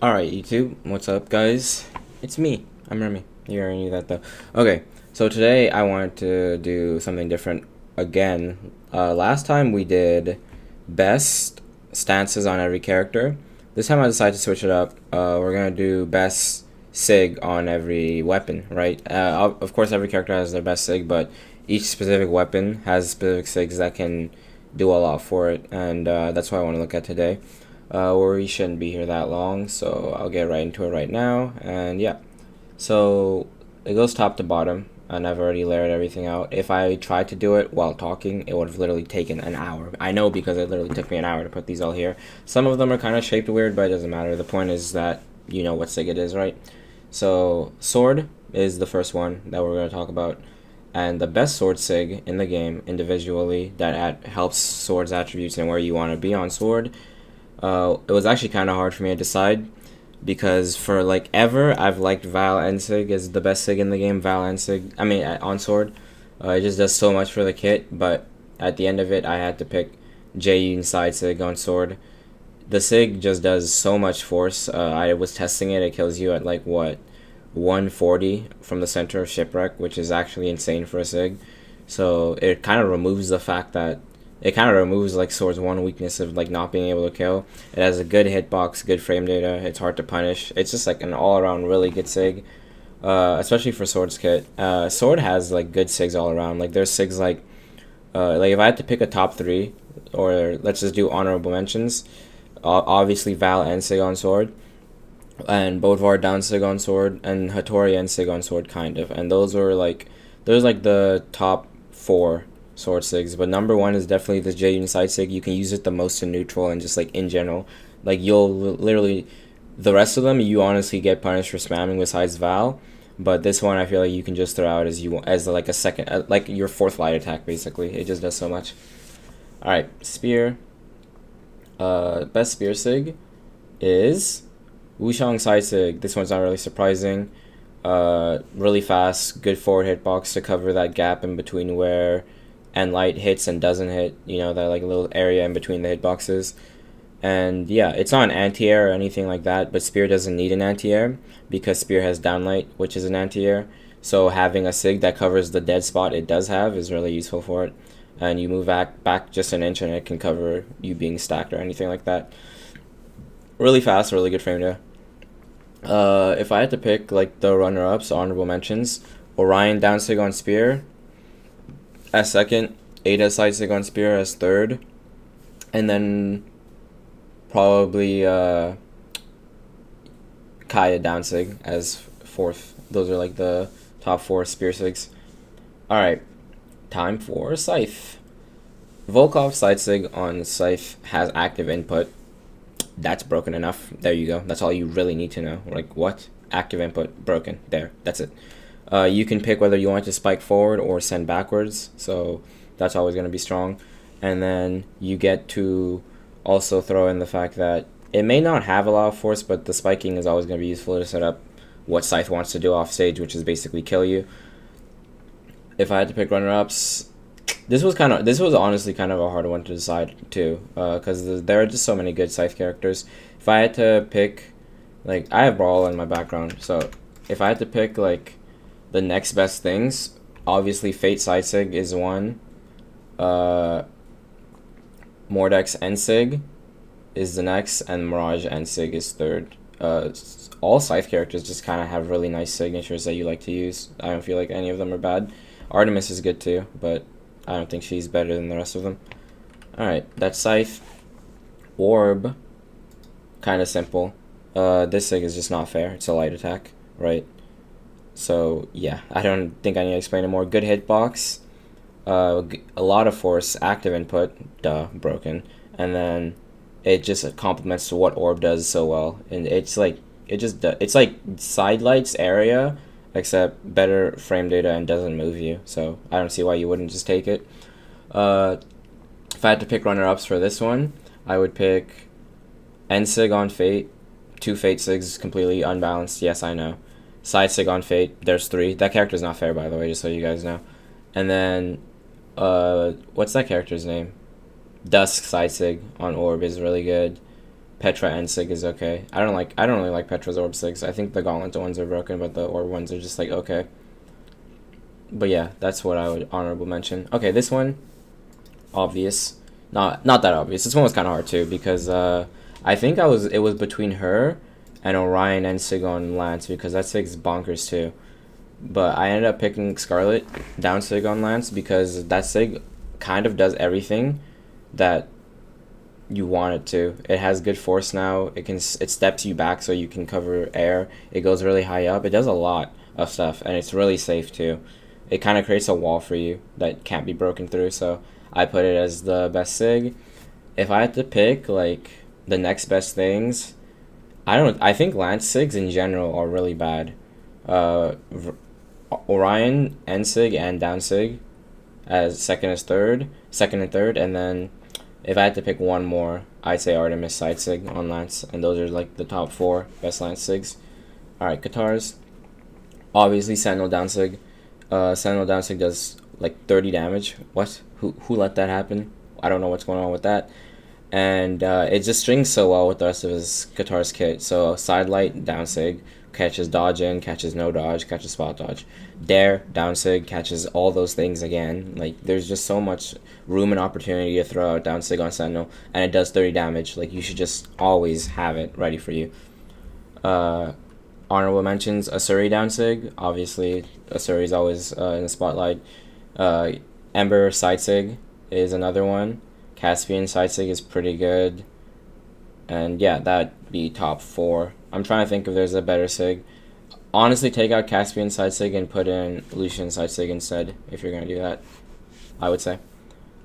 Alright, YouTube, what's up, guys? It's me. I'm Remy. You already knew that, though. Okay, so today I wanted to do something different again. Last time we did best stances on every character. This time I decided to switch it up. We're gonna do best sig on every weapon, right? Of course, every character has their best sig, but each specific weapon has specific sigs that can do a lot for it, and that's what I want to look at today. We shouldn't be here that long, so I'll get right into it right now. And yeah, so it goes top to bottom, and I've already layered everything out. If I tried to do it while talking, it would have literally taken an hour. I know, because it literally took me an hour to put these all here. Some of them are kind of shaped weird, but it doesn't matter. The point is that you know what sig it is, right? So sword is the first one that we're going to talk about. And the best sword sig in the game individually that helps sword's attributes and where you want to be on sword. It was actually kind of hard for me to decide, because for like ever I've liked Val and Sig as the best Sig in the game. Val and Sig, I mean on sword, it just does so much for the kit. But at the end of it, I had to pick J inside Sig on sword. The Sig just does so much force. I was testing it; it kills you at like what, 140 from the center of shipwreck, which is actually insane for a Sig. So it kind of removes the fact that it kind of removes like Sword's one weakness of like not being able to kill. It has a good hitbox, good frame data. It's hard to punish. It's just like an all-around really good sig, especially for Sword's kit. Sword has like good sigs all around. Like there's sigs like if I had to pick a top three, or let's just do honorable mentions. Obviously Val and Sig on Sword, and Bodvar down Sig on Sword, and Hattori and Sig on Sword kind of. And those like the top four sword sigs, but number one is definitely the J inside sig. You can use it the most in neutral and just like in general. Like you'll literally, the rest of them you honestly get punished for spamming besides Val, but this one I feel like you can just throw out as you want, as like a second, like your fourth light attack basically. It just does so much. All right, spear. Best spear sig is Wushang side sig. This one's not really surprising. Really fast, good forward hitbox to cover that gap in between where and light hits and doesn't hit, you know, that like little area in between the hitboxes. And yeah, it's not an anti-air or anything like that, but Spear doesn't need an anti-air because Spear has downlight, which is an anti-air. So having a sig that covers the dead spot it does have is really useful for it. And you move back just an inch and it can cover you being stacked or anything like that. Really fast, really good frame data. If I had to pick like the runner-ups, honorable mentions, Orion down sig on Spear as second, Ada side sig on Spear as third, and then probably Kaya down sig as fourth. Those are like the top four Spear sigs. Alright, time for Scythe. Volkov side sig on Scythe has active input. That's broken enough. There you go. That's all you really need to know. Like, what? Active input, broken. There, that's it. You can pick whether you want to spike forward or send backwards, so that's always going to be strong. And then you get to also throw in the fact that it may not have a lot of force, but the spiking is always going to be useful to set up what Scythe wants to do off stage, which is basically kill you. If I had to pick runner-ups, this was honestly kind of a hard one to decide too, because there are just so many good Scythe characters. If I had to pick, like, I have Brawl in my background, so if I had to pick like the next best things, obviously Fate side sig is one. Mordex Ensig is the next, and Mirage Ensig is third. All Scythe characters just kind of have really nice signatures that you like to use. I don't feel like any of them are bad. Artemis is good too, but I don't think she's better than the rest of them. Alright, that's Scythe. Orb, kind of simple. This sig is just not fair. It's a light attack, right? So yeah, I don't think I need to explain it more. Good hitbox, a lot of force, active input, broken, and then it just complements to what Orb does so well. And it's like it's like side lights area, except better frame data and doesn't move you. So I don't see why you wouldn't just take it. If I had to pick runner-ups for this one, I would pick Ensig on Fate. Two Fate Sigs completely unbalanced. Yes, I know. Side sig on Fate, there's three. That character's not fair, by the way, just so you guys know. And then, what's that character's name? Dusk side sig on Orb is really good. Petra and Sig is okay. I don't really like Petra's orb Sigs. I think the gauntlet ones are broken, but the orb ones are just like okay. But yeah, that's what I would honorable mention. Okay, this one, obvious. Not that obvious. This one was kind of hard too because I think it was between her and Orion and Sig on Lance because that Sig's bonkers too. But I ended up picking Scarlet down Sig on Lance because that Sig kind of does everything that you want it to. It has good force now. It steps you back so you can cover air. It goes really high up. It does a lot of stuff and it's really safe too. It kind of creates a wall for you that can't be broken through. So I put it as the best Sig. If I had to pick like the next best things, I think Lance Sigs in general are really bad. Orion End Sig and Down Sig as second and third, and then if I had to pick one more, I'd say Artemis Side Sig on Lance, and those are like the top 4 best Lance Sigs. Alright, Katars. Obviously Sentinel Down Sig. Sentinel Down Sig does like 30 damage. What? Who let that happen? I don't know what's going on with that. And it just strings so well with the rest of his Katar's kit. So Sidelight Down Sig catches dodge in, catches no dodge, catches spot dodge. Dare Down Sig catches all those things again. Like there's just so much room and opportunity to throw out Down Sig on Sentinel, and it does 30 damage. Like you should just always have it ready for you. Honorable mentions: Asuri Down Sig. Obviously, Asuri is always in the spotlight. Ember Side Sig is another one. Caspian Side Sig is pretty good. And yeah, that'd be top 4. I'm trying to think if there's a better Sig. Honestly, take out Caspian Side Sig and put in Lucian Side Sig instead, if you're going to do that, I would say.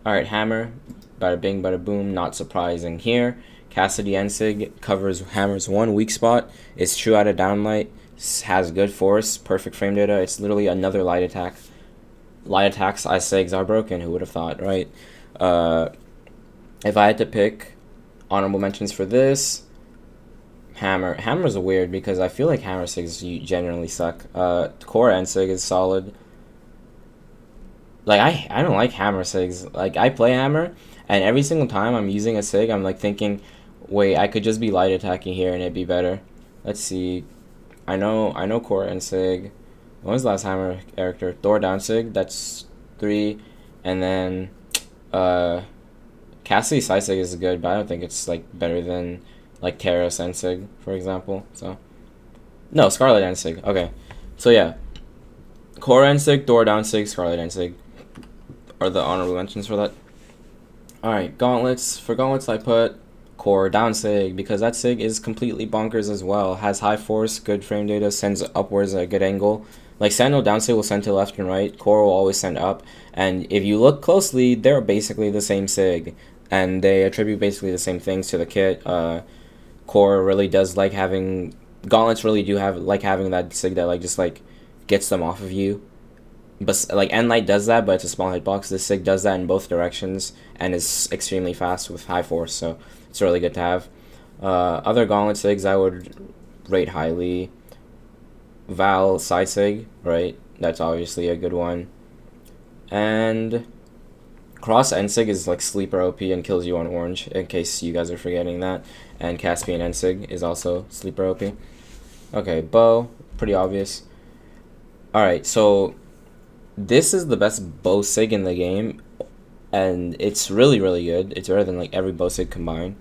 Alright, Hammer. Bada bing, bada boom. Not surprising here. Cassidy End Sig covers Hammer's one weak spot. It's true out of downlight. Has good force. Perfect frame data. It's literally another light attack. Light attacks as Sigs are broken. Who would have thought, right? If I had to pick honorable mentions for this, Hammer's weird because I feel like Hammer Sigs generally suck. Core End Sig is solid. Like I don't like Hammer Sigs. Like I play Hammer, and every single time I'm using a Sig, I'm like thinking, wait, I could just be light attacking here and it'd be better. Let's see. I know Core End Sig. When was the last Hammer character? Thor Down Sig. That's 3, and then Cassidy Side Sig is good, but I don't think it's like better than like Terra Sensig, for example. So no, Scarlet End Sig. Okay, so yeah, Core End Sig, Thor Down Sig, Scarlet End Sig are the honorable mentions for that. Alright, gauntlets. For gauntlets, I put Core Down Sig because that Sig is completely bonkers as well. Has high force, good frame data, sends upwards at a good angle. Like Sentinel Down Sig will send to left and right. Core will always send up. And if you look closely, they're basically the same Sig. And they attribute basically the same things to the kit. Core really does like having... Gauntlets really do have like having that Sig that like just like gets them off of you. But like Endlight does that, but it's a small hitbox. This Sig does that in both directions and is extremely fast with high force, so it's really good to have. Other Gauntlet Sigs I would rate highly. Val Side Sig, right? That's obviously a good one. And Cross End Sig is like sleeper OP and kills you on orange, in case you guys are forgetting that. And Caspian End Sig is also sleeper OP. Okay, bow, pretty obvious. Alright, so this is the best bow Sig in the game, and it's really, really good. It's better than like every bow Sig combined,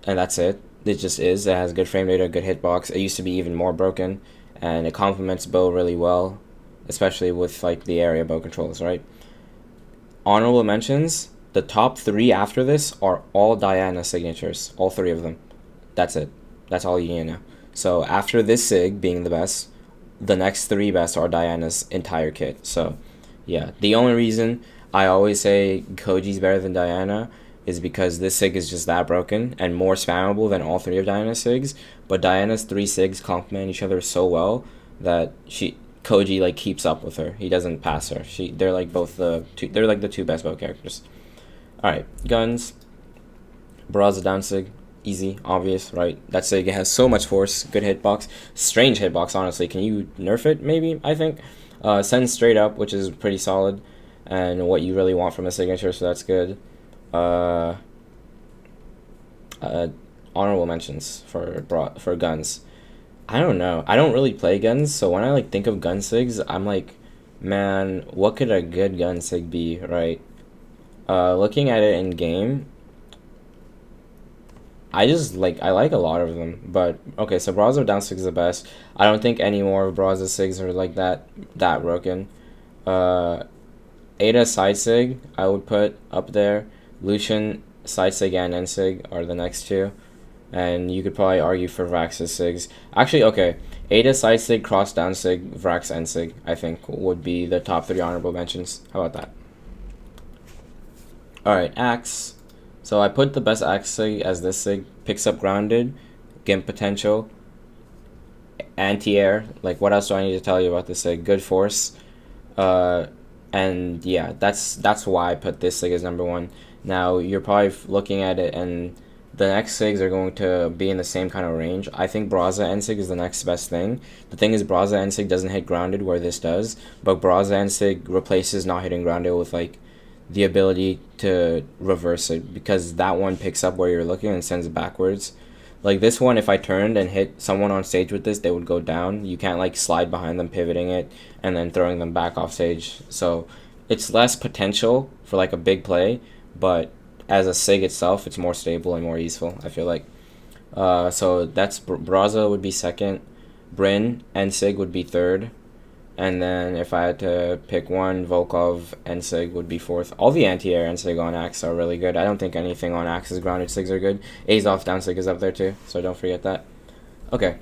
and that's it. It just is. It has good frame data, good hitbox. It used to be even more broken, and it complements bow really well, especially with like the area bow controls, right? Honorable mentions, the top 3 after this are all Diana signatures, all 3 of them. That's it. That's all you need to know. So after this Sig being the best, the next 3 best are Diana's entire kit. So yeah, the only reason I always say Koji's better than Diana is because this Sig is just that broken and more spammable than all 3 of Diana's Sigs. But Diana's 3 Sigs complement each other so well that Koji like keeps up with her. He doesn't pass her. They're like both the 2 best bow characters. Alright, guns. Barraza Down Sig. Easy, obvious, right? That Sig has so much force, good hitbox, strange hitbox, honestly. Can you nerf it, maybe, I think? Sends straight up, which is pretty solid, and what you really want from a signature, so that's good. honorable mentions for guns. I don't know. I don't really play guns, so when I like think of gun sigs, I'm like, man, what could a good gun sig be, right? Looking at it in game, I like a lot of them, but okay. So Brawlhalla down sig is the best. I don't think any more Brawlhalla sigs are like that broken. Uh, Ada side sig I would put up there. Lucian side sig and end sig are the next two, and you could probably argue for Vrax's sigs. Actually, okay, Ada side sig, cross down sig, Vrax end sig I think would be the top 3 honorable mentions. How about that? All right, axe. So I put the best axe sig as this sig. Picks up grounded, gimp potential, anti-air. Like, what else do I need to tell you about this sig? Good force. And yeah, that's why I put this sig as number 1. Now you're probably looking at it, and the next sigs are going to be in the same kind of range. I think Brawlhalla end sig is the next best thing. The thing is, Brawlhalla end sig doesn't hit grounded where this does, but Brawlhalla end sig replaces not hitting grounded with like the ability to reverse it, because that one picks up where you're looking and sends it backwards. Like this one, if I turned and hit someone on stage with this, they would go down. You can't like slide behind them, pivoting it, and then throwing them back off stage. So it's less potential for like a big play, but as a sig itself, it's more stable and more useful, I feel like. So that's Brawlhalla would be second. Bryn and sig would be third. And then if I had to pick one, Volkov and sig would be fourth. All the anti-air and sig on axe are really good. I don't think anything on axe's grounded sigs are good. Azov down sig is up there too, so don't forget that. Okay.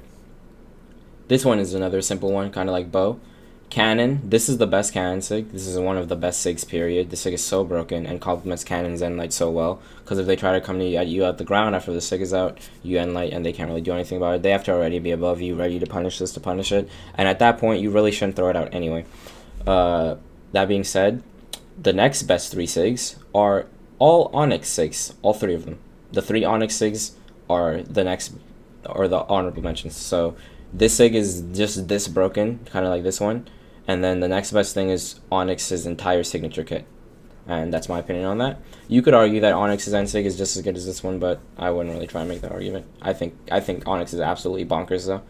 This one is another simple one, kind of like bow. Cannon. This is the best cannon sig. This is one of the best sigs, period. This sig is so broken and complements cannons and light so well. Because if they try to come to you at the ground after the sig is out, you end light and they can't really do anything about it. They have to already be above you, ready to punish this to punish it. And at that point, you really shouldn't throw it out anyway. That being said, the next best 3 sigs are all Onyx sigs. All 3 of them. The 3 Onyx sigs are the honorable mentions. So this sig is just this broken, kind of like this one. And then the next best thing is Onyx's entire signature kit. And that's my opinion on that. You could argue that Onyx's end sig is just as good as this one, but I wouldn't really try and make that argument. I think Onyx is absolutely bonkers though.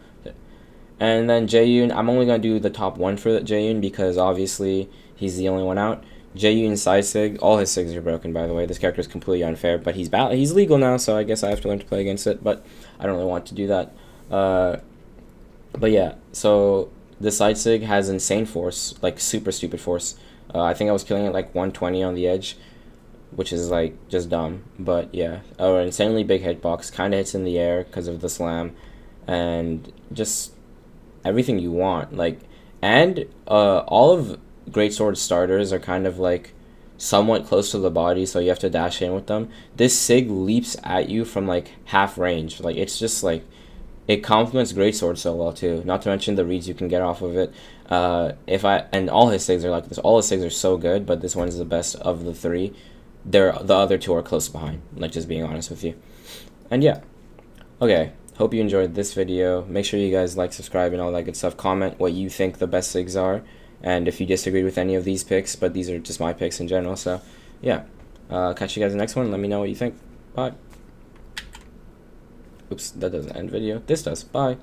And then Jaeyoon, I'm only going to do the top 1 for Jaeyoon because obviously he's the only one out. Jaeyoon side sig, all his sigs are broken, by the way. This character is completely unfair, but he's legal now, so I guess I have to learn to play against it, but I don't really want to do that. But yeah, so the side sig has insane force, like super stupid force. I think I was killing it like 120 on the edge, which is like just dumb. But yeah, insanely big hitbox, kind of hits in the air because of the slam, and just everything you want. Like, and all of Greatsword starters are kind of like somewhat close to the body, so you have to dash in with them. This sig leaps at you from like half range. Like, it's just like, it complements Greatsword so well too. Not to mention the reads you can get off of it. And all his sigs are like this. All his sigs are so good, but this one is the best of the 3. The other 2 are close behind. Like, just being honest with you. And yeah. Okay. Hope you enjoyed this video. Make sure you guys like, subscribe, and all that good stuff. Comment what you think the best sigs are, and if you disagree with any of these picks. But these are just my picks in general. So yeah. Catch you guys in the next one. Let me know what you think. Bye. Oops, that doesn't end video. This does. Bye.